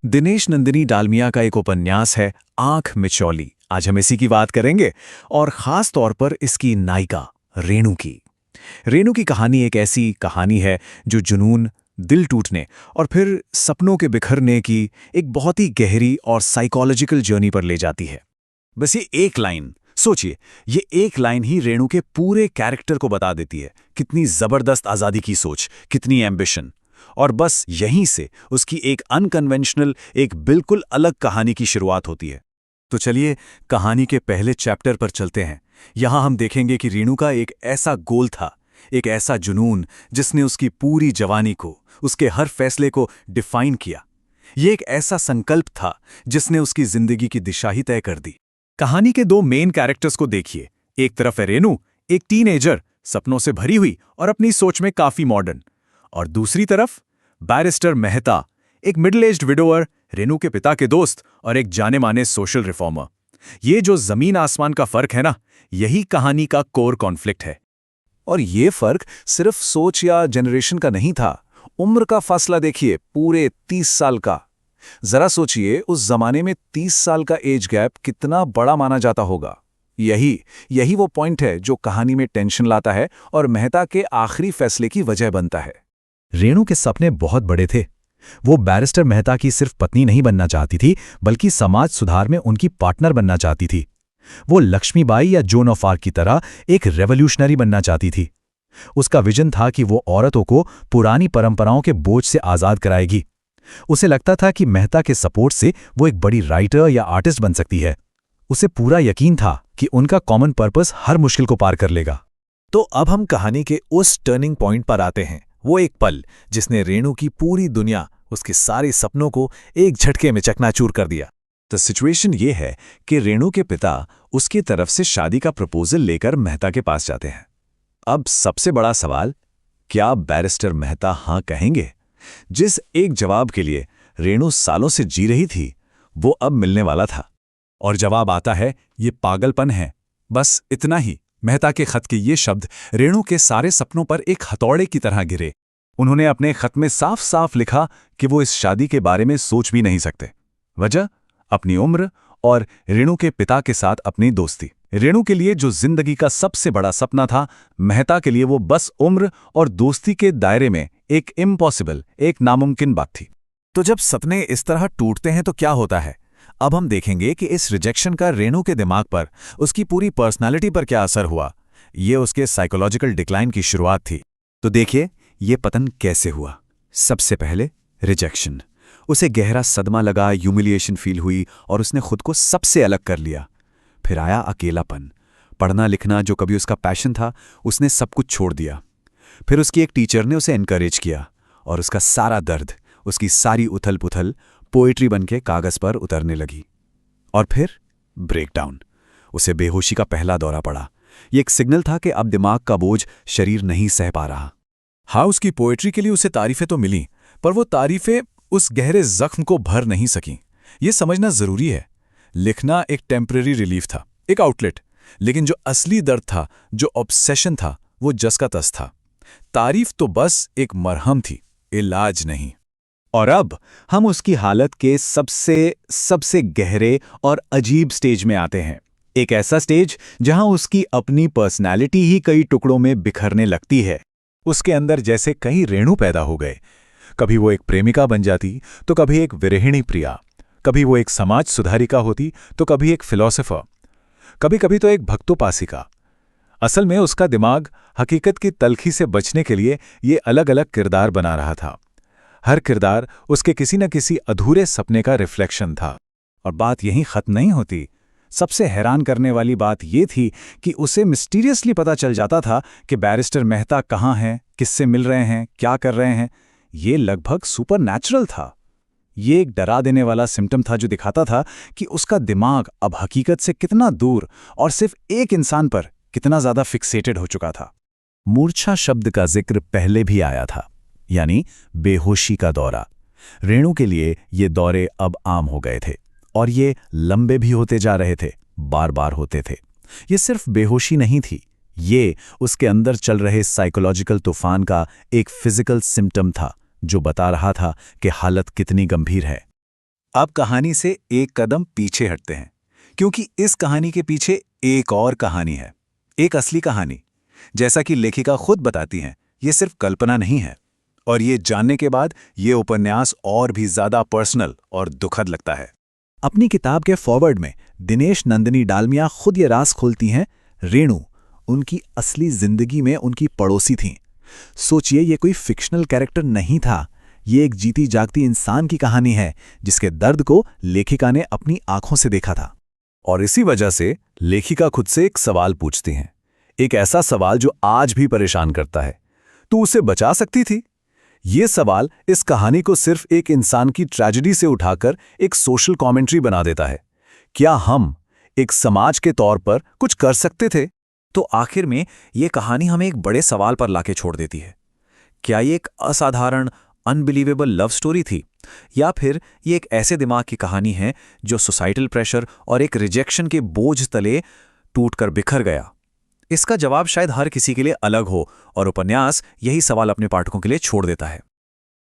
दिनेश नंदिनी डालमिया का एक उपन्यास है आंख मिचौली। आज हम इसी की बात करेंगे और खास तौर पर इसकी नायिका रेणु की। रेणु की कहानी एक ऐसी कहानी है जो जुनून, दिल टूटने और फिर सपनों के बिखरने की एक बहुत ही गहरी और साइकोलॉजिकल जर्नी पर ले जाती है। बस ये एक लाइन सोचिए, ये एक लाइन ही रेणु के पूरे कैरेक्टर को बता देती है। कितनी जबरदस्त आज़ादी की सोच, कितनी एम्बिशन, और बस यहीं से उसकी एक अनकन्वेंशनल, एक बिल्कुल अलग कहानी की शुरुआत होती है। तो चलिए कहानी के पहले चैप्टर पर चलते हैं। यहां हम देखेंगे कि रेणु का एक ऐसा गोल था, एक ऐसा जुनून जिसने उसकी पूरी जवानी को, उसके हर फैसले को डिफाइन किया। ये एक ऐसा संकल्प था जिसने उसकी जिंदगी की दिशा ही तय कर दी। कहानी के दो मेन कैरेक्टर्स को देखिए। एक तरफ है रेणु, एक टीनएजर, सपनों से भरी हुई और अपनी सोच में काफी मॉडर्न। और दूसरी तरफ बैरिस्टर मेहता, एक मिडिल एज्ड विडोअर, रेणु के पिता के दोस्त और एक जाने माने सोशल रिफॉर्मर। ये जो जमीन आसमान का फर्क है ना, यही कहानी का कोर कॉन्फ्लिक्ट है। और ये फर्क सिर्फ सोच या जनरेशन का नहीं था, उम्र का फासला देखिए, पूरे 30 साल का। जरा सोचिए, उस जमाने में 30 साल का एज गैप कितना बड़ा माना जाता होगा। यही वो पॉइंट है जो कहानी में टेंशन लाता है और मेहता के आखिरी फैसले की वजह बनता है। रेणु के सपने बहुत बड़े थे। वो बैरिस्टर मेहता की सिर्फ पत्नी नहीं बनना चाहती थी, बल्कि समाज सुधार में उनकी पार्टनर बनना चाहती थी। वो लक्ष्मीबाई या जोन ऑफ आर्क की तरह एक रेवोल्यूशनरी बनना चाहती थी। उसका विजन था कि वो औरतों को पुरानी परंपराओं के बोझ से आज़ाद कराएगी। उसे लगता था कि मेहता के सपोर्ट से वो एक बड़ी राइटर या आर्टिस्ट बन सकती है। उसे पूरा यकीन था कि उनका कॉमन पर्पस हर मुश्किल को पार कर लेगा। तो अब हम कहानी के उस टर्निंग पॉइंट पर आते हैं। वो एक पल जिसने रेणु की पूरी दुनिया, उसके सारे सपनों को एक झटके में चकनाचूर कर दिया। तो सिचुएशन ये है कि रेणु के पिता उसकी तरफ से शादी का प्रपोजल लेकर मेहता के पास जाते हैं। अब सबसे बड़ा सवाल, क्या बैरिस्टर मेहता हां कहेंगे? जिस एक जवाब के लिए रेणु सालों से जी रही थी, वो अब मिलने वाला था। और जवाब आता है, ये पागलपन है। बस इतना ही। मेहता के खत के ये शब्द रेणु के सारे सपनों पर एक हथौड़े की तरह गिरे। उन्होंने अपने खत में साफ साफ लिखा कि वो इस शादी के बारे में सोच भी नहीं सकते। वजह, अपनी उम्र और रेणु के पिता के साथ अपनी दोस्ती। रेणु के लिए जो जिंदगी का सबसे बड़ा सपना था, मेहता के लिए वो बस उम्र और दोस्ती के दायरे में एक इम्पॉसिबल, एक नामुमकिन बात थी। तो जब सपने इस तरह टूटते हैं तो क्या होता है? अब हम देखेंगे कि इस रिजेक्शन का रेणु के दिमाग पर, उसकी पूरी पर्सनालिटी पर क्या असर हुआ। ये उसके साइकोलॉजिकल डिक्लाइन की शुरुआत थी। तो देखिए, ये पतन कैसे हुआ। सबसे पहले रिजेक्शन। उसे गहरा सदमा लगा, ह्यूमिलिएशन फील हुई और उसने खुद को सबसे अलग कर लिया। फिर आया अकेलापन। पढ़ना लिखना जो कभी उसका पैशन था, उसने सब कुछ छोड़ दिया। फिर उसकी एक टीचर ने उसे एनकरेज किया और उसका सारा दर्द, उसकी सारी उथल पुथल पोएट्री बनके कागज पर उतरने लगी। और फिर ब्रेकडाउन। उसे बेहोशी का पहला दौरा पड़ा। ये एक सिग्नल था कि अब दिमाग का बोझ शरीर नहीं सह पा रहा। हाँ, उसकी पोएट्री के लिए उसे तारीफें तो मिली, पर वो तारीफें उस गहरे जख्म को भर नहीं सकीं। ये समझना जरूरी है। लिखना एक टेम्परेरी रिलीफ था, एक आउटलेट, लेकिन जो असली दर्द था, जो ऑब्सेशन था, वो जस का तस था। तारीफ तो बस एक मरहम थी, इलाज नहीं। और अब हम उसकी हालत के सबसे गहरे और अजीब स्टेज में आते हैं। एक ऐसा स्टेज जहां उसकी अपनी पर्सनैलिटी ही कई टुकड़ों में बिखरने लगती है। उसके अंदर जैसे कई रेणु पैदा हो गए। कभी वो एक प्रेमिका बन जाती, तो कभी एक विरहिणी प्रिया। कभी वो एक समाज सुधारिका होती, तो कभी एक फिलॉसफर। कभी कभी तो एक भक्तोपासिका। असल में उसका दिमाग हकीकत की तलखी से बचने के लिए ये अलग अलग किरदार बना रहा था। हर किरदार उसके किसी न किसी अधूरे सपने का रिफ्लेक्शन था। और बात यहीं खत्म नहीं होती। सबसे हैरान करने वाली बात यह थी कि उसे मिस्टीरियसली पता चल जाता था कि बैरिस्टर मेहता कहाँ हैं, किससे मिल रहे हैं, क्या कर रहे हैं। ये लगभग सुपरनैचुरल था। ये एक डरा देने वाला सिम्टम था जो दिखाता था कि उसका दिमाग अब हकीकत से कितना दूर और सिर्फ एक इंसान पर कितना ज्यादा फिक्सेटेड हो चुका था। मूर्छा शब्द का जिक्र पहले भी आया था, यानी बेहोशी का दौरा। रेणु के लिए ये दौरे अब आम हो गए थे और ये लंबे भी होते जा रहे थे, बार बार होते थे। ये सिर्फ बेहोशी नहीं थी, ये उसके अंदर चल रहे साइकोलॉजिकल तूफान का एक फिजिकल सिम्टम था जो बता रहा था कि हालत कितनी गंभीर है। अब कहानी से एक कदम पीछे हटते हैं, क्योंकि इस कहानी के पीछे एक और कहानी है, एक असली कहानी। जैसा कि लेखिका खुद बताती हैं, ये सिर्फ कल्पना नहीं है। और ये जानने के बाद ये उपन्यास और भी ज्यादा पर्सनल और दुखद लगता है। अपनी किताब के फॉरवर्ड में दिनेश नंदिनी डालमिया खुद ये राज खोलती हैं, रेणु उनकी असली जिंदगी में उनकी पड़ोसी थीं। सोचिए, ये कोई फिक्शनल कैरेक्टर नहीं था, ये एक जीती जागती इंसान की कहानी है जिसके दर्द को लेखिका ने अपनी आंखों से देखा था। और इसी वजह से लेखिका खुद से एक सवाल पूछती हैं, एक ऐसा सवाल जो आज भी परेशान करता है, तू उसे बचा सकती थी? ये सवाल इस कहानी को सिर्फ एक इंसान की ट्रेजेडी से उठाकर एक सोशल कमेंट्री बना देता है। क्या हम एक समाज के तौर पर कुछ कर सकते थे? तो आखिर में ये कहानी हमें एक बड़े सवाल पर लाके छोड़ देती है। क्या ये एक असाधारण अनबिलीवेबल लव स्टोरी थी, या फिर ये एक ऐसे दिमाग की कहानी है जो सोसाइटल प्रेशर और एक रिजेक्शन के बोझ तले टूटकर बिखर गया? इसका जवाब शायद हर किसी के लिए अलग हो, और उपन्यास यही सवाल अपने पाठकों के लिए छोड़ देता है।